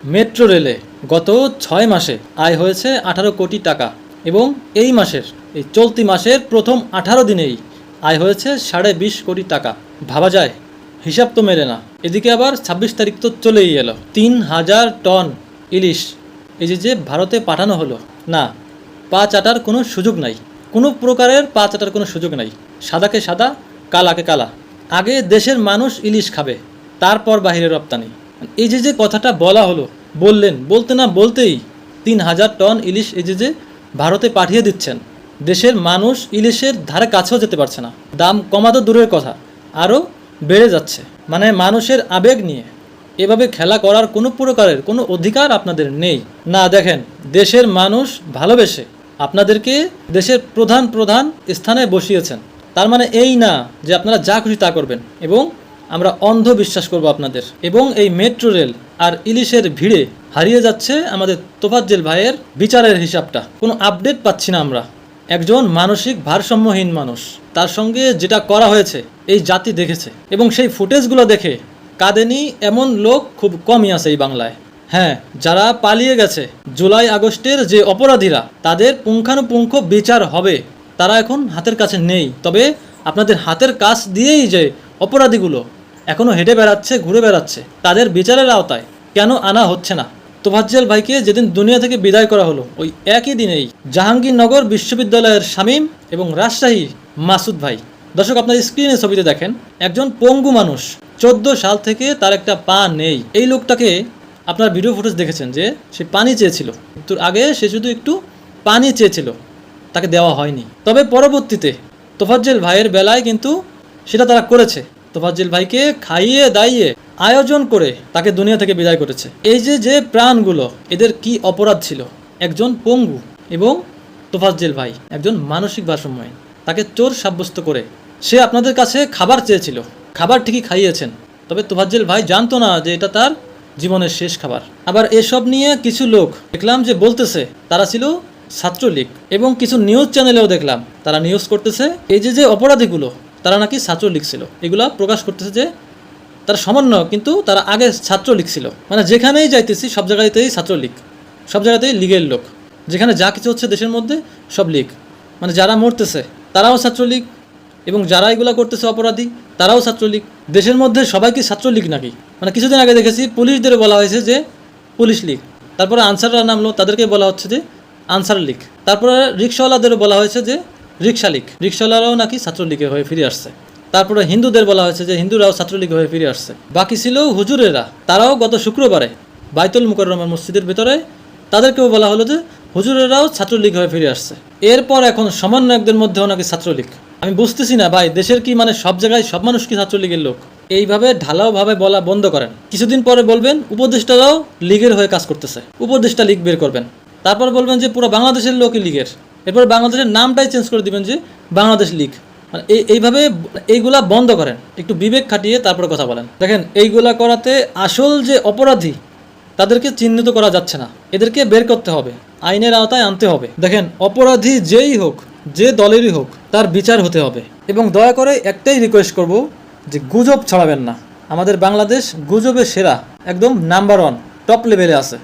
Metro রেলে গত ৬ মাসে আয় হয়েছে ১৮ কোটি টাকা এবং এই মাসের এই চলতি মাসের প্রথম ১৮ দিনেই আয় হয়েছে ২.৫ কোটি টাকা। ভাবা যায়? হিসাব তো মেলে না। এদিকে আবার ২৬ তারিখ তো চলেই এলো। ৩,০০০ টন ইলিশ এই যে ভারতে পাঠানো হলো। না, পা চাটার কোনো সুযোগ নাই, কোনো প্রকারের পা চাটার কোনো সুযোগ নাই। সাদাকে সাদা, কালাকে কালা। আগে দেশের মানুষ ইলিশ খাবে, তারপর বাহিরে রপ্তানি। এই যে কথাটা বলা হলো, বলতে না বলতেই ৩,০০০ টন ইলিশ এই যে ভারতে পাঠিয়ে দিচ্ছেন। দেশের মানুষ ইলিশের ধারে কাছেও যেতে পারছে না। দাম কমা তো দূরের কথা, আরও বেড়ে যাচ্ছে। মানে মানুষের আবেগ নিয়ে এভাবে খেলা করার কোনো প্রকারের কোনো অধিকার আপনাদের নেই। না, দেখেন, দেশের মানুষ ভালোবেসে আপনাদেরকে দেশের প্রধান স্থানে বসিয়েছেন। তার মানে এই না যে আপনারা যা খুশি তা করবেন এবং আমরা অন্ধ বিশ্বাস করব আপনাদের। এবং এই মেট্রো রেল আর ইলিশের ভিড়ে হারিয়ে যাচ্ছে আমাদের তোফাজ্জেল ভাইয়ের বিচারের হিসাবটা। কোনো আপডেট পাচ্ছি না আমরা। একজন মানসিক ভারসাম্যহীন মানুষ, তার সঙ্গে যেটা করা হয়েছে এই জাতি দেখেছে এবং সেই ফুটেজগুলো দেখে কাঁদেনি এমন লোক খুব কমই আছে এই বাংলায়। হ্যাঁ, যারা পালিয়ে গেছে, জুলাই আগস্টের যে অপরাধীরা, তাদের পুঙ্খানুপুঙ্খ বিচার হবে। তারা এখন হাতের কাছে নেই, তবে আপনাদের হাতের কাছ দিয়েই যে অপরাধীগুলো এখনও হেঁটে বেড়াচ্ছে, ঘুরে বেড়াচ্ছে, তাদের বিচারের আওতায় কেন আনা হচ্ছে না? তোফাজ্জেল ভাইকে যেদিন দুনিয়া থেকে বিদায় করা হলো, ওই একই দিনেই জাহাঙ্গীরনগর বিশ্ববিদ্যালয়ের শামীম এবং রাজশাহী মাসুদ ভাই। দর্শক, আপনার স্ক্রিনে ছবিতে দেখেন একজন পঙ্গু মানুষ, 14 সাল থেকে তার একটা পা নেই। এই লোকটাকে আপনার ভিডিও ফুটেজ দেখেছেন যে সে পানি চেয়েছিল, মৃত্যুর আগে সে শুধু একটু পানি চেয়েছিল, তাকে দেওয়া হয়নি। তবে পরবর্তীতে তোফাজ্জেল ভাইয়ের বেলায় কিন্তু সেটা তারা করেছে। তোফাজ্জেল ভাইকে খাইয়ে দাইয়ে আয়োজন করে তাকে দুনিয়া থেকে বিদায় করেছে। এই যে প্রাণগুলো, এদের কি অপরাধ ছিল? একজন পঙ্গু এবং তোফাজ্জেল ভাই একজন মানসিক ভারসাম্যহীন, তাকে চোর সাব্যস্ত করে সে আপনাদের কাছে খাবার চেয়েছিল, খাবার ঠিকই খাইয়েছেন। তবে তোফাজ্জেল ভাই জানতো না যে এটা তার জীবনের শেষ খাবার। আবার এসব নিয়ে কিছু লোক দেখলাম যে বলতেছে তারা ছিল ছাত্রলীগ, এবং কিছু নিউজ চ্যানেলেও দেখলাম তারা নিউজ করতেছে এই যে অপরাধীগুলো তারা নাকি ছাত্রলীগ ছিল। এগুলা প্রকাশ করতেছে যে তারা সমন্বয়, কিন্তু তারা আগে ছাত্রলীগ ছিল। মানে যেখানেই যাইতেছি সব জায়গাতেই ছাত্রলীগ, সব জায়গাতেই লীগের লোক। যেখানে যা কিছু হচ্ছে দেশের মধ্যে সব লীগ। মানে যারা মরতেছে তারাও ছাত্রলীগ এবং যারা এগুলা করতেছে অপরাধী তারাও ছাত্রলীগ। দেশের মধ্যে সবাই কি ছাত্রলীগ নাকি? মানে কিছুদিন আগে দেখেছি পুলিশদের বলা হয়েছে যে পুলিশ লীগ, তারপরে আনসাররা নামলো, তাদেরকে বলা হচ্ছে যে আনসার লীগ। তারপরে রিক্সাওয়ালাদেরও বলা হয়েছে যে রিক্সা লীগ, রিক্সাওয়ালারাও নাকি ছাত্রলীগে হয়ে ফিরে আসছে। তারপরে হিন্দুদের বলা হয়েছে যে হিন্দুরাও ছাত্রলীগ হয়ে ফিরে আসছে। বাকি ছিল হুজুরেরা, তারাও গত শুক্রবারে বাইতুল মুকাররমের মসজিদের ভেতরে তাদেরকেও বলা হলো যে হুজুরেরাও ছাত্রলীগ হয়ে ফিরে আসছে। এরপর এখন সমন্বয়কদের মধ্যেও নাকি ছাত্রলীগ। আমি বুঝতেছি না ভাই, দেশের কি মানে সব জায়গায় সব মানুষ কি ছাত্রলীগের লোক? এইভাবে ঢালাওভাবে বলা বন্ধ করেন। কিছুদিন পরে বলবেন উপদেষ্টারাও লীগের হয়ে কাজ করতেছে, উপদেষ্টা লীগ বের করবেন। তারপর বলবেন যে পুরো বাংলাদেশের লোকই লীগের। এরপর বাংলাদেশের নামটাই চেঞ্জ করে দিবেন যে বাংলাদেশ লীগ। মানে এইভাবে এইগুলা বন্ধ করেন, একটু বিবেক খাটিয়ে তারপরে কথা বলেন। দেখেন, এইগুলা করাতে আসল যে অপরাধী তাদেরকে চিহ্নিত করা যাচ্ছে না, এদেরকে বের করতে হবে, আইনের আওতায় আনতে হবে। দেখেন, অপরাধী যেই হোক, যে দলেরই হোক, তার বিচার হতে হবে। এবং দয়া করে একটাই রিকোয়েস্ট করব যে গুজব ছড়াবেন না। আমাদের বাংলাদেশ গুজবে সেরা, একদম নাম্বার 1 টপ লেভেলে আছে।